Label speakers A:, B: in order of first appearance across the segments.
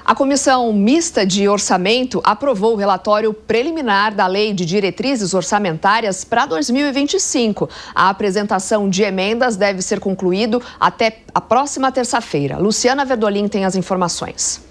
A: A Comissão Mista de Orçamento aprovou o relatório preliminar da Lei de Diretrizes Orçamentárias para 2025. A apresentação de emendas deve ser concluída até a próxima terça-feira. Luciana Verdolim tem as informações.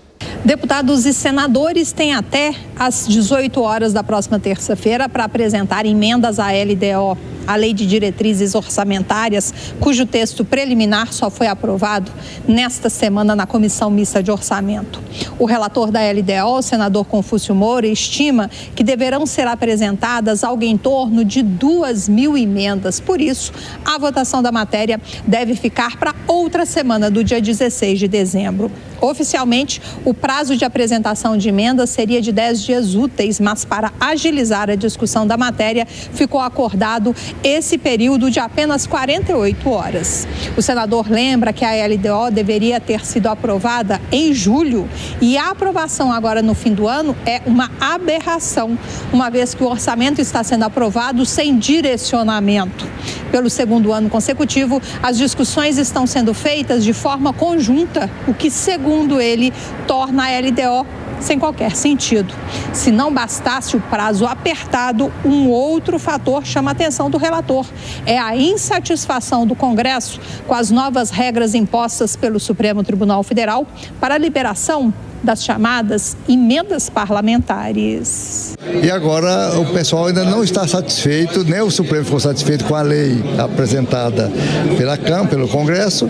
B: Deputados e senadores têm até às 18 horas da próxima terça-feira para apresentar emendas à LDO, a Lei de Diretrizes Orçamentárias, cujo texto preliminar só foi aprovado nesta semana na Comissão Mista de Orçamento. O relator da LDO, o senador Confúcio Moura, estima que deverão ser apresentadas algo em torno de 2.000 emendas. Por isso, a votação da matéria deve ficar para outra semana, do dia 16 de dezembro. Oficialmente, o prazo de apresentação de emendas seria de 10 dias úteis, mas para agilizar a discussão da matéria, ficou acordado esse período de apenas 48 horas. O senador lembra que a LDO deveria ter sido aprovada em julho e a aprovação agora no fim do ano é uma aberração, uma vez que o orçamento está sendo aprovado sem direcionamento. Pelo segundo ano consecutivo, as discussões estão sendo feitas de forma conjunta, o que, segundo ele, torna a LDO sem qualquer sentido. Se não bastasse o prazo apertado, um outro fator chama a atenção do relator. É a insatisfação do Congresso com as novas regras impostas pelo Supremo Tribunal Federal para a liberação das chamadas emendas parlamentares.
C: E agora o pessoal ainda não está satisfeito, nem o Supremo ficou satisfeito com a lei apresentada pela Câmara, pelo Congresso,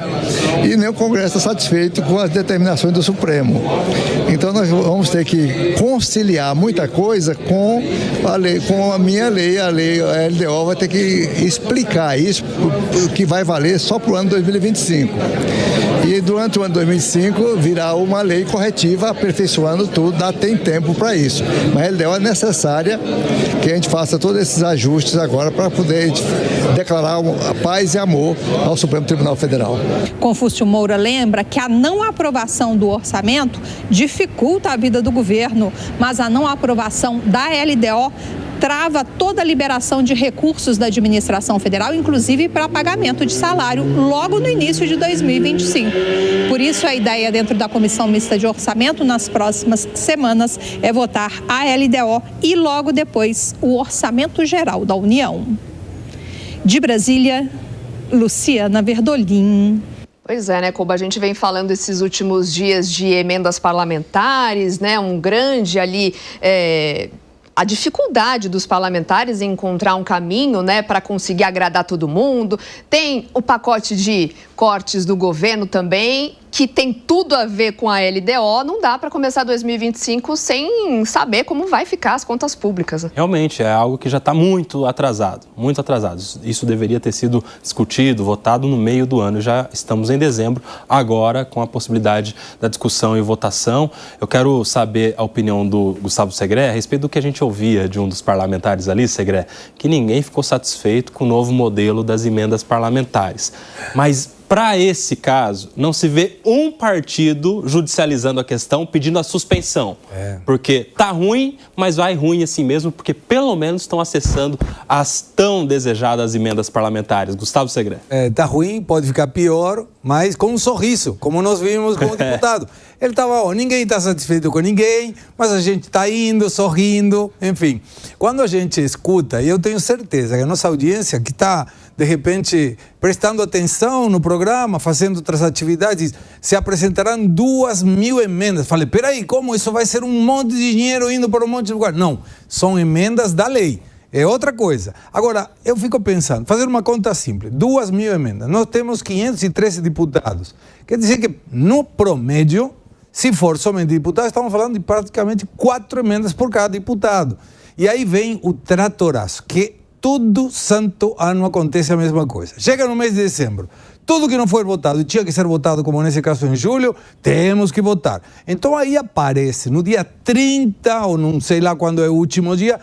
C: e nem o Congresso está satisfeito com as determinações do Supremo. Então nós vamos ter que conciliar muita coisa com a lei, com a minha lei, a LDO vai ter que explicar isso, que vai valer só para o ano 2025. E durante o ano 2025 virá uma lei corretiva, aperfeiçoando tudo, tem tempo para isso. Mas a LDO é necessária que a gente faça todos esses ajustes agora para poder declarar a paz e amor ao Supremo Tribunal Federal.
B: Confúcio Moura lembra que a não aprovação do orçamento dificulta a vida do governo, mas a não aprovação da LDO trava toda a liberação de recursos da administração federal, inclusive para pagamento de salário, logo no início de 2025. Por isso, a ideia dentro da Comissão Mista de Orçamento, nas próximas semanas, é votar a LDO e logo depois o Orçamento Geral da União. De Brasília, Luciana Verdolim.
A: Pois é, né, Koba? A gente vem falando esses últimos dias de emendas parlamentares, né? Um grande ali... A dificuldade dos parlamentares em encontrar um caminho, né, para conseguir agradar todo mundo. Tem o pacote de cortes do governo também, que tem tudo a ver com a LDO. Não dá para começar 2025 sem saber como vai ficar as contas públicas.
D: Realmente, é algo que já está muito atrasado, muito atrasado. Isso deveria ter sido discutido, votado no meio do ano. Já estamos em dezembro, agora com a possibilidade da discussão e votação. Eu quero saber a opinião do Gustavo Segré a respeito do que a gente ouvia de um dos parlamentares ali, Segré, que ninguém ficou satisfeito com o novo modelo das emendas parlamentares. Mas, para esse caso, não se vê um partido judicializando a questão, pedindo a suspensão. Porque tá ruim, mas vai ruim assim mesmo, porque pelo menos estão acessando as tão desejadas emendas parlamentares. Gustavo Segré.
E: Tá ruim, pode ficar pior, mas com um sorriso, como nós vimos com o deputado. Ele estava, ninguém está satisfeito com ninguém, mas a gente está indo, sorrindo, enfim. Quando a gente escuta, e eu tenho certeza que a nossa audiência que está, de repente, prestando atenção no programa, fazendo outras atividades, se apresentarão 2.000 emendas. Falei, peraí, como isso vai ser um monte de dinheiro indo para um monte de lugar? Não, são emendas da lei. É outra coisa. Agora, eu fico pensando, fazer uma conta simples, 2.000 emendas. Nós temos 513 deputados. Quer dizer que, no promédio, se for somente deputado, estamos falando de praticamente 4 emendas por cada deputado. E aí vem o tratoraço, que todo santo ano acontece a mesma coisa. Chega no mês de dezembro, tudo que não foi votado e tinha que ser votado, como nesse caso em julho, temos que votar. Então aí aparece, no dia 30, ou não sei lá quando é o último dia,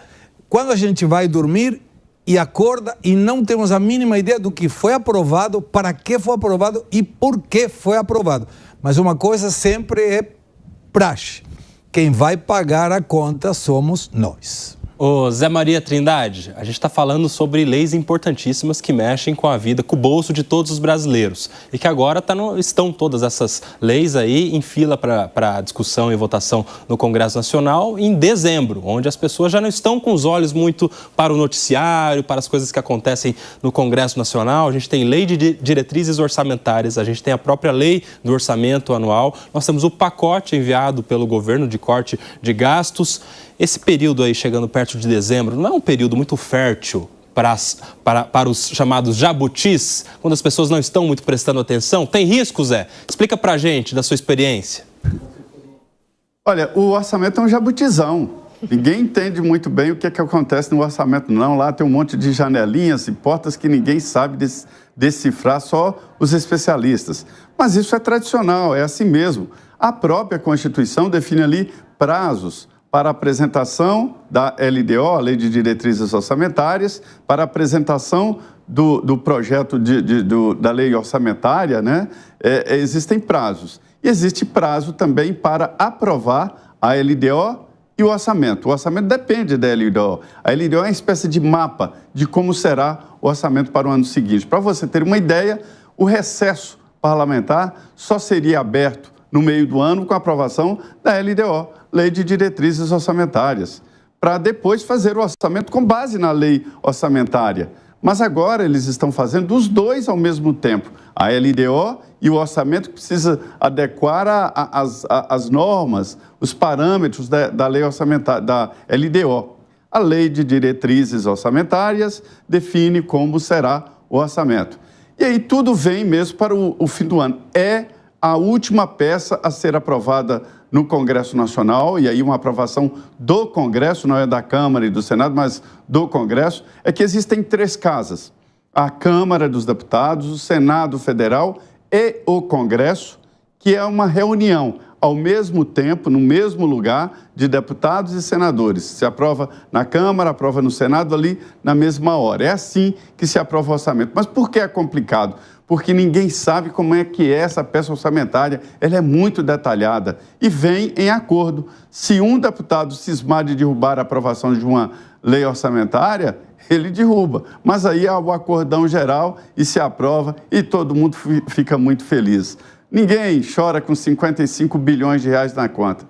E: quando a gente vai dormir e acorda e não temos a mínima ideia do que foi aprovado, para que foi aprovado e por que foi aprovado. Mas uma coisa sempre é praxe. Quem vai pagar a conta somos nós.
D: Ô Zé Maria Trindade, a gente está falando sobre leis importantíssimas que mexem com a vida, com o bolso de todos os brasileiros. E que agora estão todas essas leis aí em fila para discussão e votação no Congresso Nacional em dezembro, onde as pessoas já não estão com os olhos muito para o noticiário, para as coisas que acontecem no Congresso Nacional. A gente tem lei de diretrizes orçamentárias, a gente tem a própria lei do orçamento anual, nós temos o pacote enviado pelo governo de corte de gastos. Esse período aí, chegando perto de dezembro, não é um período muito fértil para os chamados jabutis, quando as pessoas não estão muito prestando atenção? Tem risco, Zé? Explica pra gente da sua experiência.
F: Olha, o orçamento é um jabutizão. Ninguém entende muito bem o que acontece no orçamento, não. Lá tem um monte de janelinhas e portas que ninguém sabe decifrar, só os especialistas. Mas isso é tradicional, é assim mesmo. A própria Constituição define ali prazos para a apresentação da LDO, a Lei de Diretrizes Orçamentárias, para a apresentação do projeto da lei orçamentária, né? Existem prazos. E existe prazo também para aprovar a LDO e o orçamento. O orçamento depende da LDO. A LDO é uma espécie de mapa de como será o orçamento para o ano seguinte. Para você ter uma ideia, o recesso parlamentar só seria aberto no meio do ano com a aprovação da LDO, Lei de Diretrizes Orçamentárias, para depois fazer o orçamento com base na lei orçamentária. Mas agora eles estão fazendo os dois ao mesmo tempo, a LDO e o orçamento, que precisa adequar as normas, os parâmetros da lei orçamentária, da LDO. A Lei de Diretrizes Orçamentárias define como será o orçamento. E aí tudo vem mesmo para o fim do ano. É a última peça a ser aprovada no Congresso Nacional, e aí uma aprovação do Congresso, não é da Câmara e do Senado, mas do Congresso, é que existem três casas: a Câmara dos Deputados, o Senado Federal e o Congresso, que é uma reunião ao mesmo tempo, no mesmo lugar, de deputados e senadores. Se aprova na Câmara, aprova no Senado ali na mesma hora. É assim que se aprova o orçamento. Mas por que é complicado? Porque ninguém sabe como é que é essa peça orçamentária. Ela é muito detalhada e vem em acordo. Se um deputado cismar de derrubar a aprovação de uma lei orçamentária, ele derruba. Mas aí há o acordão geral e se aprova e todo mundo fica muito feliz. Ninguém chora com 55 bilhões de reais na conta.